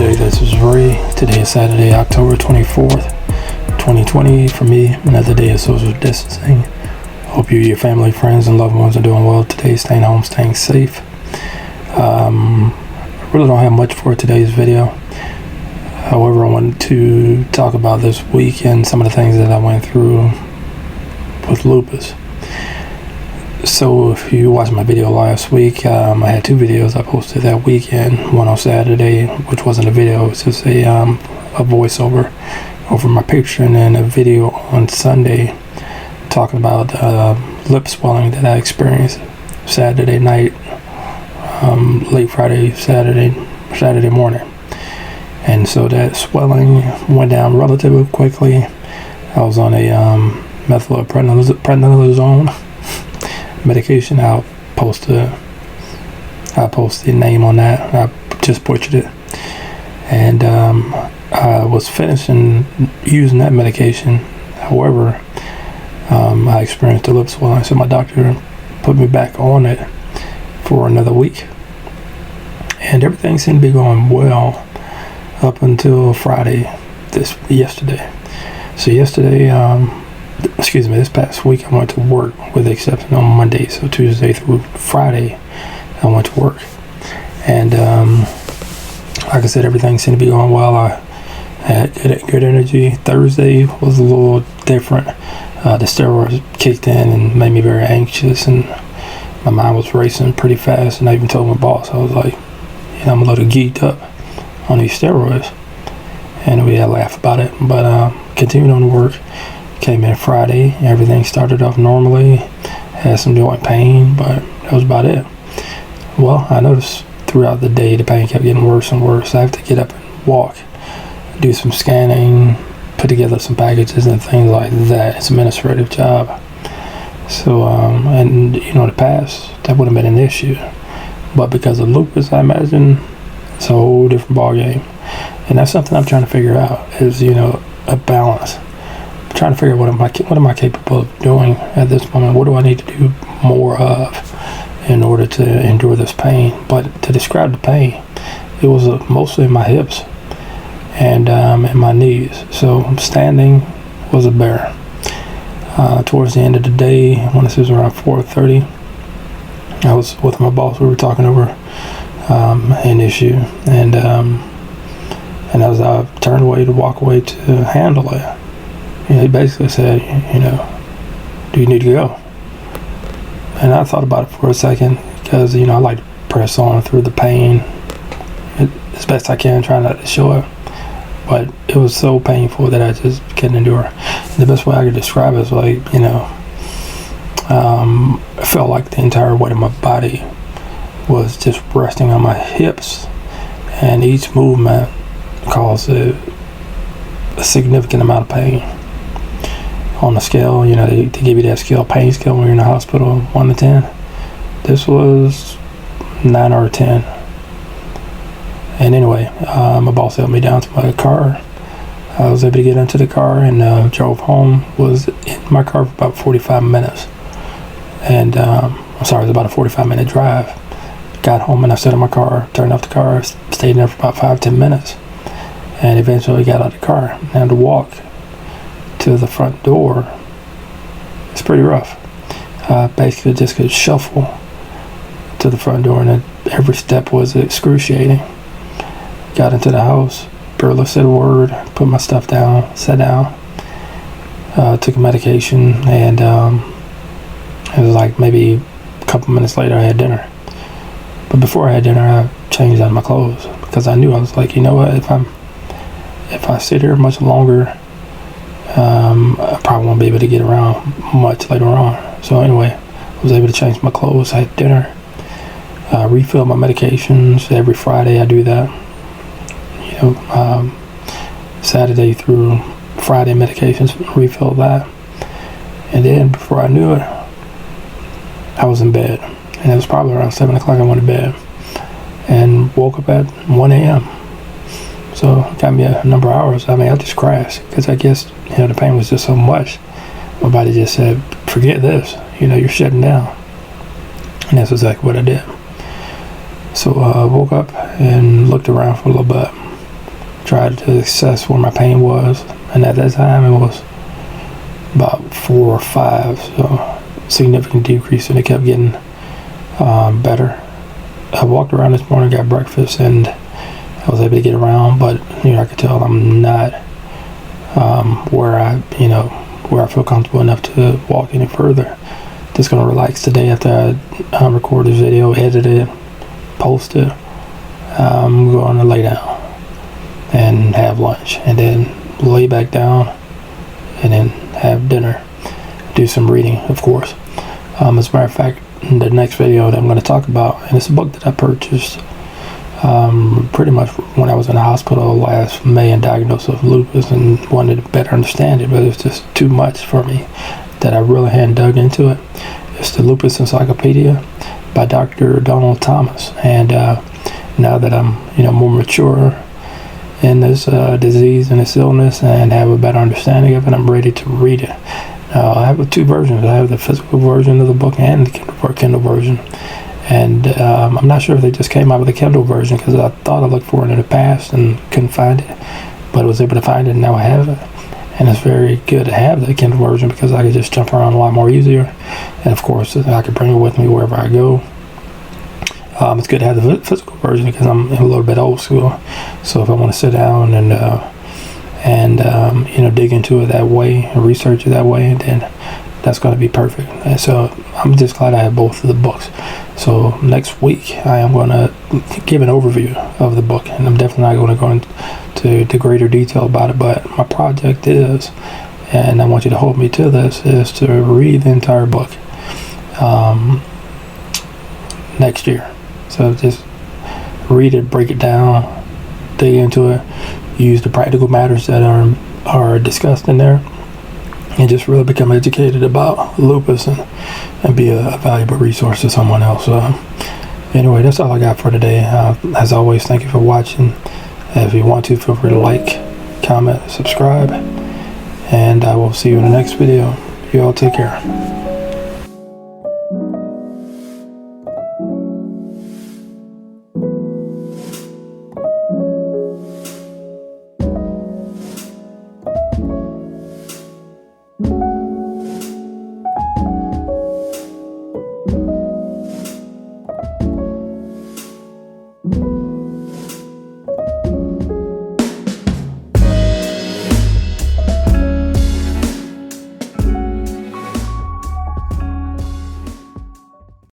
day. This is Ray. Today is Saturday, October 24th, 2020. For me, another day of social distancing. Hope you, your family, friends, and loved ones are doing well today, staying home, staying safe. I really don't have much for today's video. However, I wanted to talk about this week and some of the things that I went through with lupus. So if you watched my video last week, I had two videos I posted that weekend. One on Saturday, which wasn't a video, it was just a voiceover over my picture, and then a video on Sunday talking about lip swelling that I experienced Saturday night, late Friday, Saturday morning. And so that swelling went down relatively quickly. I was on a methylprednisolone medication. I'll post the name on that. I just butchered it. And I was finishing using that medication. However, I experienced a lip swelling, so my doctor put me back on it for another week. And everything seemed to be going well up until Friday, yesterday. So yesterday, this past week I went to work, with the exception on Monday. So Tuesday through Friday I went to work, and like I said, everything seemed to be going well. I had good energy. Thursday was a little different. The steroids kicked in and made me very anxious, and my mind was racing pretty fast. And I even told my boss, I was like, I'm a little geeked up on these steroids, and we had a laugh about it. But continued on to work. Came in Friday, everything started off normally. Had some joint pain, but that was about it. Well, I noticed throughout the day the pain kept getting worse and worse. I have to get up and walk, do some scanning, put together some packages and things like that. It's an administrative job. So, and in the past, that would have been an issue. But because of lupus, I imagine it's a whole different ballgame. And that's something I'm trying to figure out, is, a balance. Trying to figure out what am I capable of doing at this moment. What do I need to do more of in order to endure this pain? But to describe the pain, it was mostly in my hips and in my knees. So standing was a bear. Towards the end of the day, I want to say it was around 4:30, I was with my boss. We were talking over an issue, and as I turned away to walk away to handle it, he basically said, do you need to go? And I thought about it for a second, because, I like to press on through the pain as best I can, trying not to show it. But it was so painful that I just couldn't endure. The best way I could describe it is like, it felt like the entire weight of my body was just resting on my hips, and each movement caused a significant amount of pain. On the scale, they give you that scale, pain scale, when you're in the hospital, 1 to 10. This was 9 or 10. And anyway, my boss helped me down to my car. I was able to get into the car and drove home. Was in my car for about 45 minutes. And it was about a 45-minute drive. Got home and I sat in my car, turned off the car, stayed there for about 5-10 minutes, and eventually got out of the car. And to walk to the front door, it's pretty rough. Basically just could shuffle to the front door, and every step was excruciating. Got into the house, barely said a word, put my stuff down, sat down, took a medication, and it was like maybe a couple minutes later I had dinner. But before I had dinner, I changed out of my clothes, because I knew, I was like, what, if I sit here much longer, I probably won't be able to get around much later on. So anyway, I was able to change my clothes, I had dinner, refill my medications. Every Friday I do that. Saturday through Friday medications, refill that. And then before I knew it, I was in bed. And it was probably around 7 o'clock I went to bed. And woke up at 1 a.m. So it got me a number of hours. I just crashed, because I guess, the pain was just so much. My body just said, forget this, you're shutting down. And that's exactly what I did. So I woke up and looked around for a little bit. tried to assess where my pain was, and at that time it was about 4 or 5, so significant decrease, and it kept getting better. I walked around this morning, got breakfast, and I was able to get around, but I could tell I'm not where I feel comfortable enough to walk any further. Just gonna relax today after I record this video, edit it, post it. I'm going to lay down and have lunch, and then lay back down, and then have dinner, do some reading, of course. As a matter of fact, the next video that I'm going to talk about, and it's a book that I purchased pretty much when I was in the hospital last May and diagnosed with lupus, and wanted to better understand it, but it was just too much for me that I really hadn't dug into it. It's the Lupus Encyclopedia by Dr. Donald Thomas, and now that I'm more mature in this disease and this illness and have a better understanding of it, I'm ready to read it. I have 2 versions. I have the physical version of the book and the Kindle version, and I'm not sure if they just came out with the Kindle version, because I thought I looked for it in the past and couldn't find it, but I was able to find it, and now I have it. And it's very good to have the Kindle version because I can just jump around a lot more easier, and of course I can bring it with me wherever I go. It's good to have the physical version because I'm a little bit old school, so if I want to sit down and dig into it that way and research it that way, then that's going to be perfect. And so I'm just glad I have both of the books. So next week I am going to give an overview of the book, and I'm definitely not going to go into greater detail about it, but my project is, and I want you to hold me to this, is to read the entire book next year. So just read it, break it down, dig into it, use the practical matters that are discussed in there, and just really become educated about lupus and be a valuable resource to someone else. Anyway, that's all I got for today. As always, thank you for watching. If you want to, feel free to like, comment, subscribe, and I will see you in the next video. You all take care.